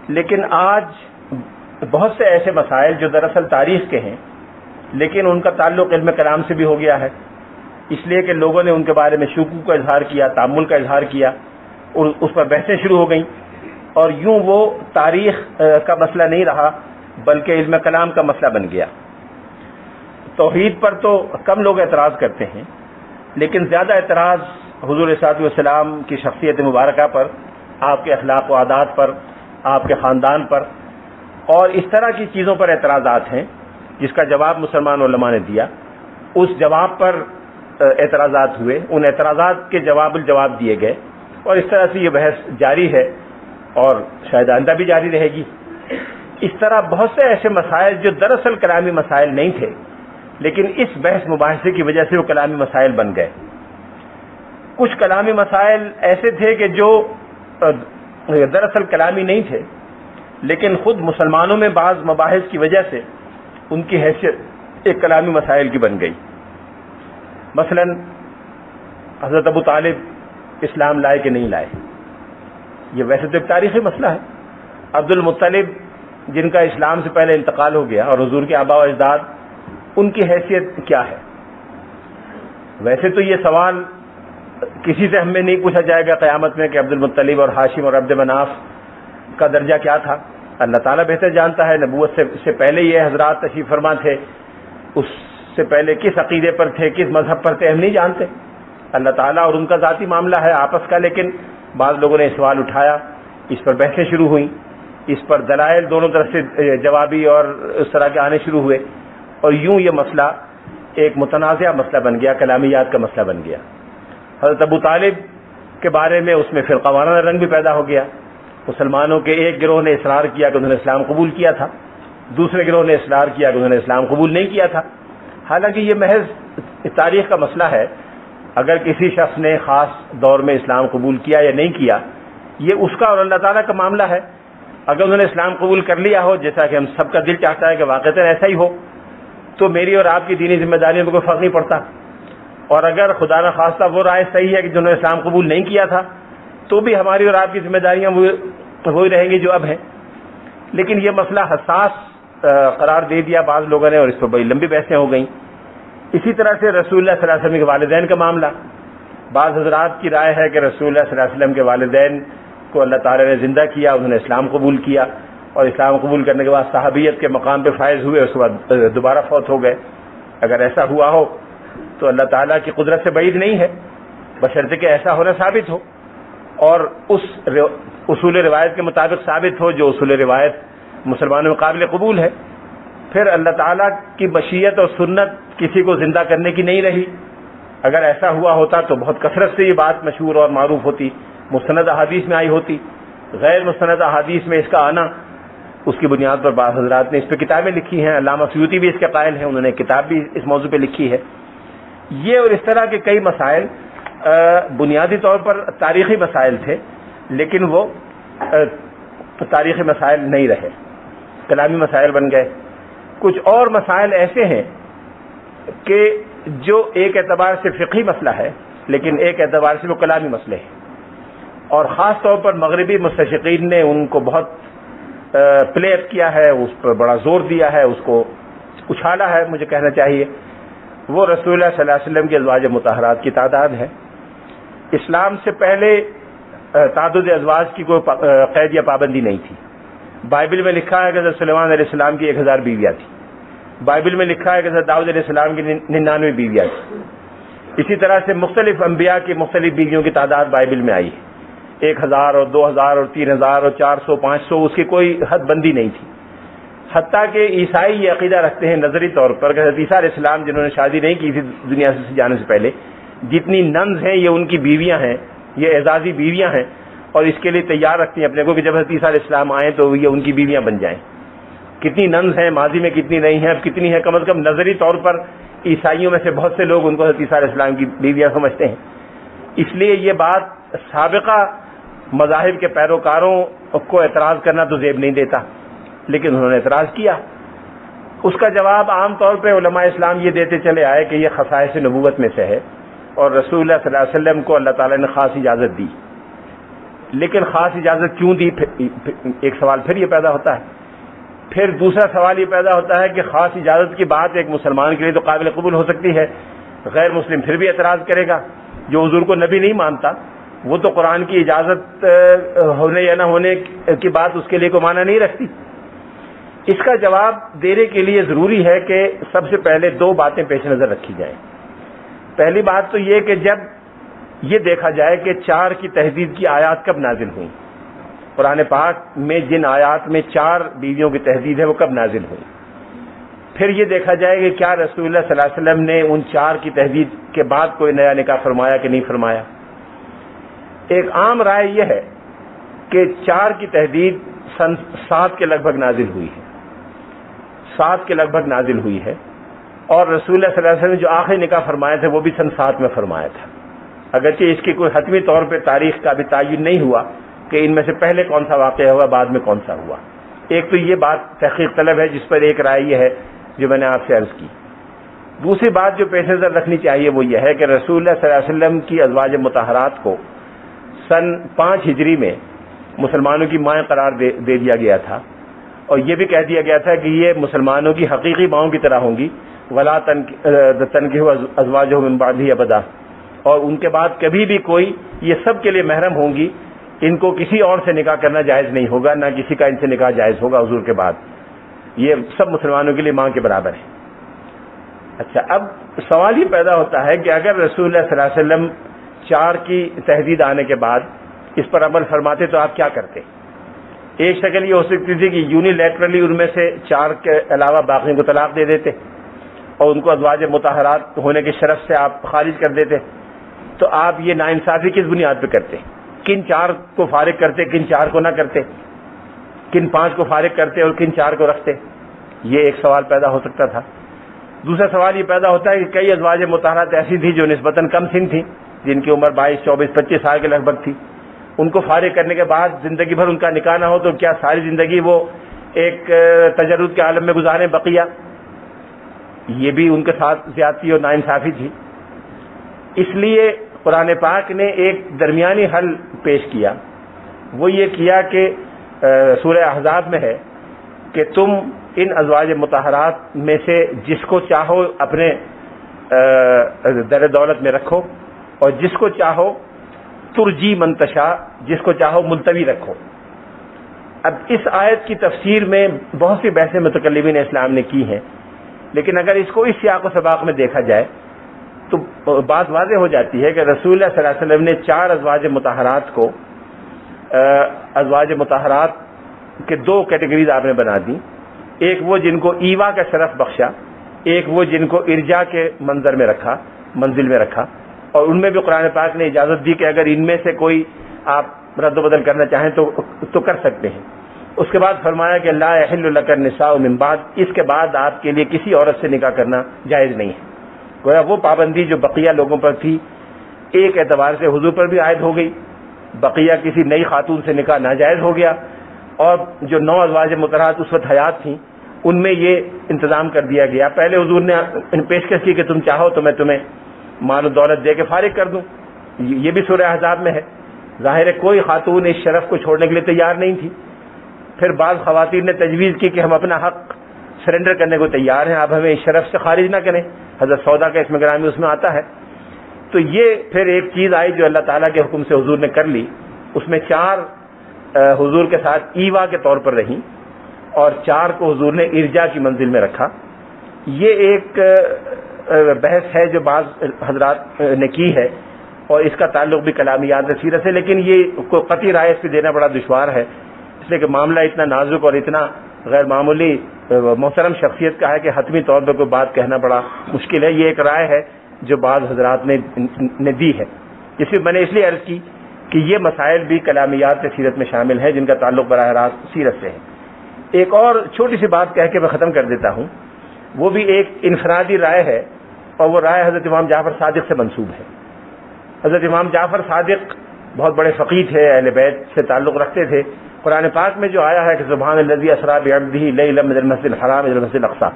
لیکن آج بہت سے ایسے مسائل جو دراصل تاریخ کے ہیں لیکن ان کا تعلق علم کلام سے بھی ہو گیا ہے، اس لیے کہ لوگوں نے ان کے بارے میں شکوک کا اظہار کیا، تأمل کا اظہار کیا اور اس پر بحثیں شروع ہو گئیں، اور یوں وہ تاریخ کا مسئلہ نہیں رہا بلکہ علم کلام کا مسئلہ بن گیا۔ توحید پر تو کم لوگ اعتراض کرتے ہیں، لیکن زیادہ اعتراض حضور صلی اللہ علیہ وسلم کی شخصیت مبارکہ پر، آپ کے اخلاق و عادات پر، آپ کے خاندان پر اور اس طرح کی چیزوں پر اعتراضات ہیں جس کا جواب مسلمان علماء نے دیا۔ اس جواب پر اعتراضات ہوئے، ان اعتراضات کے الجواب دیے گئے، اور اس طرح سے یہ بحث جاری ہے اور شاید آئندہ بھی جاری رہے گی۔ اس طرح بہت سے ایسے مسائل جو دراصل کلامی مسائل نہیں تھے لیکن اس بحث مباحثے کی وجہ سے وہ کلامی مسائل بن گئے۔ کچھ کلامی مسائل ایسے تھے کہ جو دراصل کلامی نہیں تھے لیکن خود مسلمانوں میں بعض مباحث کی وجہ سے ان کی حیثیت ایک کلامی مسائل کی بن گئی۔ مثلا حضرت ابو طالب اسلام لائے کہ نہیں لائے، یہ ویسے تو ایک تاریخی مسئلہ ہے۔ عبد المطلب جن کا اسلام سے پہلے انتقال ہو گیا اور حضور کے آباء و اجداد، ان کی حیثیت کیا ہے؟ ویسے تو یہ سوال کسی سے ہمیں نہیں پوچھا جائے گا قیامت میں کہ عبد المطلب اور ہاشم اور عبد مناف کا درجہ کیا تھا، اللہ تعالیٰ بہتر جانتا ہے۔ نبوت سے پہلے یہ حضرات تشریف فرما تھے، اس سے پہلے کس عقیدے پر تھے، کس مذہب پر تھے، ہم نہیں جانتے، اللہ تعالیٰ اور ان کا ذاتی معاملہ ہے آپس کا۔ لیکن بعض لوگوں نے سوال اٹھایا، اس پر بحثیں شروع ہوئیں، اس پر دلائل دونوں طرف سے جوابی اور اس طرح کے آنے شروع ہوئے، اور یوں یہ مسئلہ ایک متنازع مسئلہ بن گیا، کلامیات کا مسئلہ بن گیا۔ حضرت ابو طالب کے بارے میں اس میں فرقہ وارانہ رنگ بھی پیدا ہو گیا۔ مسلمانوں کے ایک گروہ نے اصرار کیا کہ انہوں نے اسلام قبول کیا تھا، دوسرے گروہ نے اصرار کیا کہ انہوں نے اسلام قبول نہیں کیا تھا، حالانکہ یہ محض تاریخ کا مسئلہ ہے۔ اگر کسی شخص نے خاص دور میں اسلام قبول کیا یا نہیں کیا، یہ اس کا اور اللہ تعالیٰ کا معاملہ ہے۔ اگر انہوں نے اسلام قبول کر لیا ہو، جیسا کہ ہم سب کا دل چاہتا ہے کہ واقعتاً ایسا ہی ہو، تو میری اور آپ کی دینی ذمہ داریوں میں کوئی فرق نہیں پڑتا۔ اور اگر خدا نہ خواستہ وہ رائے صحیح ہے کہ جنہوں نے اسلام قبول نہیں کیا تھا، تو بھی ہماری اور آپ کی ذمہ داریاں وہی رہیں گی جو اب ہیں۔ لیکن یہ مسئلہ حساس قرار دے دیا بعض لوگوں نے، اور اس پر بڑی لمبی بحثیں ہو گئیں۔ اسی طرح سے رسول اللہ صلی اللہ علیہ وسلم کے والدین کا معاملہ، بعض حضرات کی رائے ہے کہ رسول اللہ صلی اللہ علیہ وسلم کے والدین کو اللہ تعالیٰ نے زندہ کیا، انہوں نے اسلام قبول کیا، اور اسلام قبول کرنے کے بعد صحابیت کے مقام پہ فائز ہوئے، اس کے بعد دوبارہ فوت ہو گئے۔ اگر ایسا ہوا ہو تو اللہ تعالیٰ کی قدرت سے بعید نہیں ہے، بشرطے کہ ایسا ہونا ثابت ہو اور اس اصول روایت کے مطابق ثابت ہو جو اصول روایت مسلمانوں میں قابل قبول ہے۔ پھر اللہ تعالیٰ کی مشیت اور سنت کسی کو زندہ کرنے کی نہیں رہی۔ اگر ایسا ہوا ہوتا تو بہت کثرت سے یہ بات مشہور اور معروف ہوتی، مستند احادیث میں آئی ہوتی۔ غیر مستند احادیث میں اس کا آنا، اس کی بنیاد پر بعض حضرات نے اس پہ کتابیں لکھی ہیں، علامہ سیوطی بھی اس کے قائل ہیں، انہوں نے کتاب بھی اس موضوع پہ لکھی ہے۔ یہ اور اس طرح کے کئی مسائل بنیادی طور پر تاریخی مسائل تھے، لیکن وہ تاریخی مسائل نہیں رہے، کلامی مسائل بن گئے۔ کچھ اور مسائل ایسے ہیں کہ جو ایک اعتبار سے فقہی مسئلہ ہے لیکن ایک اعتبار سے وہ کلامی مسئلے ہیں، اور خاص طور پر مغربی مستشرقین نے ان کو بہت پلے اپ کیا ہے، اس پر بڑا زور دیا ہے، اس کو اچھالا ہے مجھے کہنا چاہیے۔ وہ رسول اللہ صلی اللہ علیہ وسلم کے ازواج مطہرات کی تعداد ہے۔ اسلام سے پہلے تعدد ازواج کی کوئی قید یا پابندی نہیں تھی۔ بائبل میں لکھا ہے کہ حضرت سلیمان علیہ السلام کی 1000 بیویاں تھیں، بائبل میں لکھا ہے کہ حضرت داؤد علیہ السلام کی 99 بیویاں تھیں۔ اسی طرح سے مختلف انبیاء کی مختلف بیویوں کی تعداد بائبل میں آئی ہے، 1000 اور 2000 اور 3000 اور 400 500، اس کی کوئی حد بندی نہیں تھی۔ حتیٰ کہ عیسائی یہ عقیدہ رکھتے ہیں نظری طور پر کہ حضرت عیسیٰ علیہ السلام جنہوں نے شادی نہیں کی تھی دنیا سے جانے سے پہلے، جتنی ننز ہیں یہ ان کی بیویاں ہیں، یہ اعزازی بیویاں ہیں، اور اس کے لیے تیار رکھتی ہیں اپنے کو کہ جب حضرت عیسیٰ علیہ السلام آئیں تو یہ ان کی بیویاں بن جائیں۔ کتنی ننز ہیں ماضی میں، کتنی نہیں ہیں، اب کتنی ہیں، کم از کم نظری طور پر عیسائیوں میں سے بہت سے لوگ ان کو حضرت عیسیٰ علیہ السلام کی بیویاں سمجھتے ہیں۔ اس لیے یہ بات سابقہ مذاہب کے پیروکاروں کو اعتراض کرنا تو زیب نہیں دیتا، لیکن انہوں نے اعتراض کیا۔ اس کا جواب عام طور پہ علماء اسلام یہ دیتے چلے آئے کہ یہ خصائص نبوت میں سے ہے، اور رسول اللہ صلی اللہ علیہ وسلم کو اللہ تعالیٰ نے خاص اجازت دی۔ لیکن خاص اجازت کیوں دی؟ ایک سوال پھر یہ پیدا ہوتا ہے. پھر دوسرا سوال یہ پیدا ہوتا ہے کہ خاص اجازت کی بات ایک مسلمان کے لیے تو قابل قبول ہو سکتی ہے، غیر مسلم پھر بھی اعتراض کرے گا. جو حضور کو نبی نہیں مانتا وہ تو قرآن کی اجازت ہونے یا نہ ہونے کی بات اس کے لیے کوئی معنی نہیں رکھتی. اس کا جواب دینے کے لیے ضروری ہے کہ سب سے پہلے دو باتیں پیش نظر رکھی جائیں. پہلی بات تو یہ کہ جب یہ دیکھا جائے کہ 4 کی تحدید کی آیات کب نازل ہوئی، قرآن پاک میں جن آیات میں 4 بیویوں کی تحدید ہے وہ کب نازل ہوئی. پھر یہ دیکھا جائے کہ کیا رسول اللہ صلی اللہ علیہ وسلم نے ان 4 کی تحدید کے بعد کوئی نیا نکاح فرمایا کہ نہیں فرمایا. ایک عام رائے یہ ہے کہ 4 کی تحدید سن 7 کے لگ بھگ نازل ہوئی ہے، 7 کے لگ بھگ نازل ہوئی ہے، اور رسول اللہ صلی اللہ علیہ وسلم نے جو آخری نکاح فرمایا تھے وہ بھی سن 7 میں فرمایا تھا. اگرچہ اس کی کوئی حتمی طور پہ تاریخ کا بھی تعین نہیں ہوا کہ ان میں سے پہلے کون سا واقعہ ہوا بعد میں کون سا ہوا. ایک تو یہ بات تحقیق طلب ہے جس پر ایک رائے یہ ہے جو میں نے آپ سے عرض کی. دوسری بات جو پیش نظر رکھنی چاہیے وہ یہ ہے کہ رسول اللہ صلی اللہ علیہ وسلم کی ازواج مطہرات کو سن 5 ہجری میں مسلمانوں کی مائیں قرار دے دیا گیا تھا، اور یہ بھی کہہ دیا گیا تھا کہ یہ مسلمانوں کی حقیقی ماؤں کی طرح ہوں گی. ولا تنکحوا ازواجہم من بعدہ ابدا، اور ان کے بعد کبھی بھی کوئی، یہ سب کے لیے محرم ہوں گی، ان کو کسی اور سے نکاح کرنا جائز نہیں ہوگا، نہ کسی کا ان سے نکاح جائز ہوگا حضور کے بعد. یہ سب مسلمانوں کے لیے ماں کے برابر ہے. اچھا، اب سوال یہ پیدا ہوتا ہے کہ اگر رسول اللہ صلی اللہ علیہ وسلم 4 کی تحدید آنے کے بعد اس پر عمل فرماتے تو آپ کیا کرتے؟ ایک شکل یہ ہو سکتی تھی کہ یونیلیٹرلی ان میں سے 4 کے علاوہ باقیوں کو طلاق دے دیتے اور ان کو ازواج مطہرات ہونے کی شرف سے آپ خارج کر دیتے. تو آپ یہ ناانصافی کس بنیاد پہ کرتے؟ کن 4 کو فارغ کرتے، کن 4 کو نہ کرتے؟ کن 5 کو فارغ کرتے اور کن 4 کو رکھتے؟ یہ ایک سوال پیدا ہو سکتا تھا. دوسرا سوال یہ پیدا ہوتا ہے کہ کئی ازواج مطہرات ایسی تھی جو نسبتاً کم سن تھیں، جن کی عمر 22، 24، 25 سال کے لگ بھگ تھی. ان کو فارغ کرنے کے بعد زندگی بھر ان کا نکاح نہ ہو تو کیا ساری زندگی وہ ایک تجرد کے عالم میں گزاریں بقیہ؟ یہ بھی ان کے ساتھ زیادتی اور ناانصافی تھی. اس لیے قرآن پاک نے ایک درمیانی حل پیش کیا. وہ یہ کیا کہ سورہ احزاب میں ہے کہ تم ان ازواج مطہرات میں سے جس کو چاہو اپنے در دولت میں رکھو، اور جس کو چاہو ترجی منتشا، جس کو چاہو ملتوی رکھو. اب اس آیت کی تفسیر میں بہت سی بحثیں متکلمین اسلام نے کی ہیں، لیکن اگر اس کو اس سیاق و سباق میں دیکھا جائے تو بات واضح ہو جاتی ہے کہ رسول اللہ صلی اللہ علیہ وسلم نے 4 ازواج مطہرات کو، ازواج مطہرات کے 2 کیٹیگریز آپ نے بنا دی. ایک وہ جن کو ایوا کا شرف بخشا، ایک وہ جن کو ارجا کے منظر میں رکھا، منزل میں رکھا، اور ان میں بھی قرآن پاک نے اجازت دی کہ اگر ان میں سے کوئی آپ رد و بدل کرنا چاہیں تو کر سکتے ہیں. اس کے بعد فرمایا کہ لا یحل لک النساء من بعد، اس کے بعد آپ کے لیے کسی عورت سے نکاح کرنا جائز نہیں ہے. گویا وہ پابندی جو بقیہ لوگوں پر تھی ایک اعتبار سے حضور پر بھی عائد ہو گئی، بقیہ کسی نئی خاتون سے نکاح ناجائز ہو گیا، اور جو 9 ازواج مطہرات اس وقت حیات تھیں ان میں یہ انتظام کر دیا گیا. پہلے حضور نے پیشکش کی کہ تم چاہو تو میں تمہیں مال و دولت دے کے فارغ کر دوں. یہ بھی سورہ احزاب میں ہے. ظاہر ہے کوئی خاتون اس شرف کو چھوڑنے کے لیے تیار نہیں تھی. پھر بعض خواتین نے تجویز کی کہ ہم اپنا حق سرنڈر کرنے کو تیار ہیں، آپ ہمیں اس شرف سے خارج نہ کریں. حضرت سودا کا اسم گرامی اس میں آتا ہے. تو یہ پھر ایک چیز آئی جو اللہ تعالیٰ کے حکم سے حضور نے کر لی. اس میں 4 حضور کے ساتھ ایوا کے طور پر رہیں اور 4 کو حضور نے ارجا کی منزل میں رکھا. یہ ایک بحث ہے جو بعض حضرات نے کی ہے اور اس کا تعلق بھی کلامیات سیرت سے، لیکن یہ کوئی قطعی رائے اس پہ دینا بڑا دشوار ہے، اس لیے کہ معاملہ اتنا نازک اور اتنا غیر معمولی محترم شخصیت کا ہے کہ حتمی طور پہ کوئی بات کہنا بڑا مشکل ہے. یہ ایک رائے ہے جو بعض حضرات نے دی ہے. میں نے اس لیے عرض کی کہ یہ مسائل بھی کلامیات سیرت میں شامل ہیں جن کا تعلق براہ راست سیرت سے ہے. ایک اور چھوٹی سی بات کہہ کے میں ختم کر دیتا ہوں. وہ بھی ایک انفرادی رائے ہے اور وہ رائے حضرت امام جعفر صادق سے منسوب ہے. حضرت امام جعفر صادق بہت بڑے فقیہ تھے، اہل بیت سے تعلق رکھتے تھے. قرآن پاک میں جو آیا ہے کہ سبحان الذی اسری بعبدہ لیلا من المسجد الحرام الی المسجد الاقصی،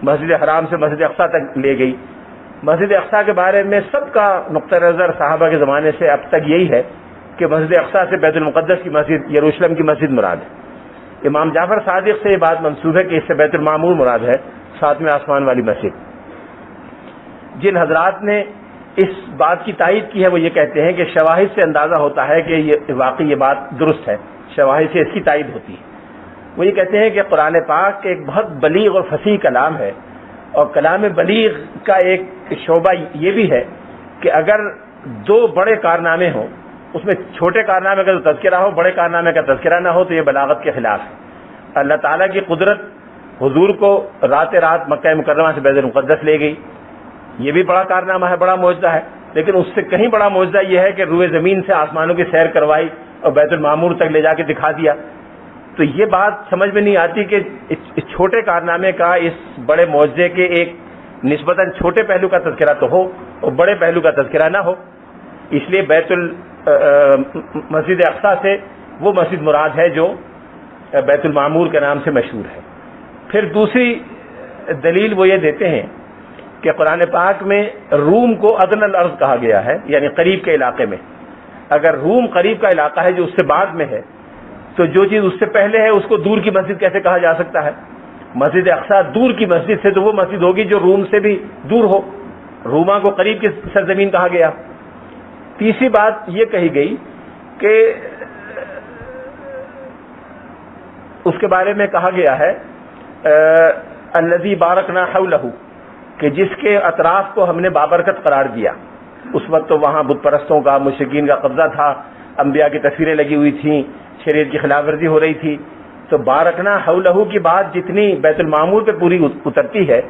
مسجد حرام سے مسجد اقصی تک لے گئی. مسجد اقصی کے بارے میں سب کا نقطہ نظر صحابہ کے زمانے سے اب تک یہی ہے کہ مسجد اقصی سے بیت المقدس کی مسجد یروشلم کی مسجد مراد ہے۔ امام جعفر صادق سے یہ بات منسوب ہے کہ اس سے بیت المعمور مراد ہے، ساتویں آسمان والی مسجد۔ جن حضرات نے اس بات کی تائید کی ہے وہ یہ کہتے ہیں کہ شواہد سے اندازہ ہوتا ہے کہ یہ واقعی یہ بات درست ہے، شواہد سے اس کی تائید ہوتی ہے۔ وہ یہ کہتے ہیں کہ قرآن پاک ایک بہت بلیغ اور فصیح کلام ہے، اور کلام بلیغ کا ایک شعبہ یہ بھی ہے کہ اگر دو بڑے کارنامے ہوں، اس میں چھوٹے کارنامے کا تذکرہ ہو، بڑے کارنامے کا تذکرہ نہ ہو، تو یہ بلاغت کے خلاف ہے۔ اللہ تعالیٰ کی قدرت حضور کو رات مکہ مکرمہ سے بیت المقدس لے گئی، یہ بھی بڑا کارنامہ ہے، بڑا معجزہ ہے، لیکن اس سے کہیں بڑا معجزہ یہ ہے کہ روئے زمین سے آسمانوں کی سیر کروائی اور بیت المعمور تک لے جا کے دکھا دیا۔ تو یہ بات سمجھ میں نہیں آتی کہ اس چھوٹے کارنامے کا اس بڑے معجزے کے ایک نسبتاً چھوٹے پہلو کا تذکرہ تو ہو اور بڑے پہلو کا تذکرہ نہ ہو۔ اس لیے مسجد اقصی سے وہ مسجد مراد ہے جو بیت المعمور کے نام سے مشہور ہے۔ پھر دوسری دلیل وہ یہ دیتے ہیں کہ قرآن پاک میں روم کو ادنی الارض کہا گیا ہے، یعنی قریب کے علاقے میں۔ اگر روم قریب کا علاقہ ہے جو اس سے بعد میں ہے، تو جو چیز اس سے پہلے ہے اس کو دور کی مسجد کیسے کہا جا سکتا ہے؟ مسجد اقصی دور کی مسجد سے تو وہ مسجد ہوگی جو روم سے بھی دور ہو، روما کو قریب کی سرزمین کہا گیا۔ تیسری بات یہ کہی گئی کہ اس کے بارے میں کہا گیا ہے الذی بارکنا حولہ، کہ جس کے اطراف کو ہم نے بابرکت قرار دیا۔ اس وقت تو وہاں بت پرستوں کا، مشرکین کا قبضہ تھا، انبیاء کی تصویریں لگی ہوئی تھیں، شریعت کی خلاف ورزی ہو رہی تھی، تو بارکنا حولہ کی بات جتنی بیت المعمور پہ پوری اترتی ہے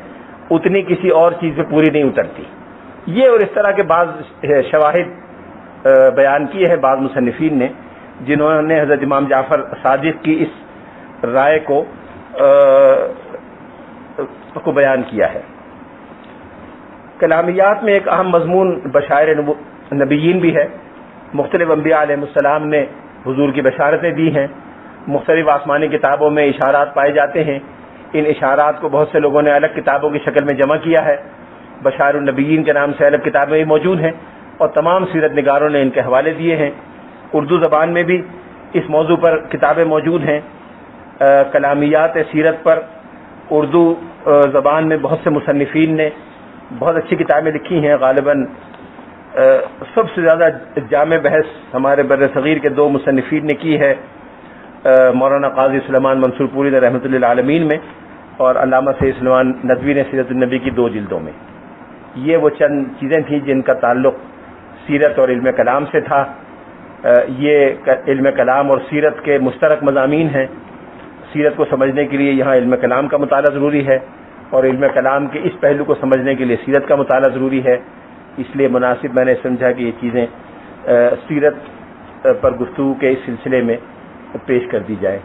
اتنی کسی اور چیز پہ پوری نہیں اترتی۔ یہ اور اس طرح کے بعض شواہد بیان کیے ہیں بعض مصنفین نے، جنہوں نے حضرت امام جعفر صادق کی اس رائے کو بیان کیا ہے۔ کلامیات میں ایک اہم مضمون بشائر نبیین بھی ہے۔ مختلف انبیاء علیہ السلام نے حضور کی بشارتیں دی ہیں، مختلف آسمانی کتابوں میں اشارات پائے جاتے ہیں۔ ان اشارات کو بہت سے لوگوں نے الگ کتابوں کی شکل میں جمع کیا ہے، بشائر النبیین کے نام سے الگ کتابیں بھی موجود ہیں، اور تمام سیرت نگاروں نے ان کے حوالے دیے ہیں۔ اردو زبان میں بھی اس موضوع پر کتابیں موجود ہیں۔ کلامیات سیرت پر اردو زبان میں بہت سے مصنفین نے بہت اچھی کتابیں لکھی ہیں۔ غالباً سب سے زیادہ جامع بحث ہمارے بر صغیر کے دو مصنفین نے کی ہے، مولانا قاضی سلیمان منصور پوری نے رحمۃ اللہ عالمین میں، اور علامہ سید سلیمان ندوی نے سیرت النبی کی 2 جلدوں میں۔ یہ وہ چند چیزیں تھیں جن کا تعلق سیرت اور علم کلام سے تھا۔ یہ علم کلام اور سیرت کے مشترک مضامین ہیں۔ سیرت کو سمجھنے کے لیے یہاں علم کلام کا مطالعہ ضروری ہے، اور علم کلام کے اس پہلو کو سمجھنے کے لیے سیرت کا مطالعہ ضروری ہے۔ اس لیے مناسب میں نے سمجھا کہ یہ چیزیں سیرت پر گفتگو کے اس سلسلے میں پیش کر دی جائے۔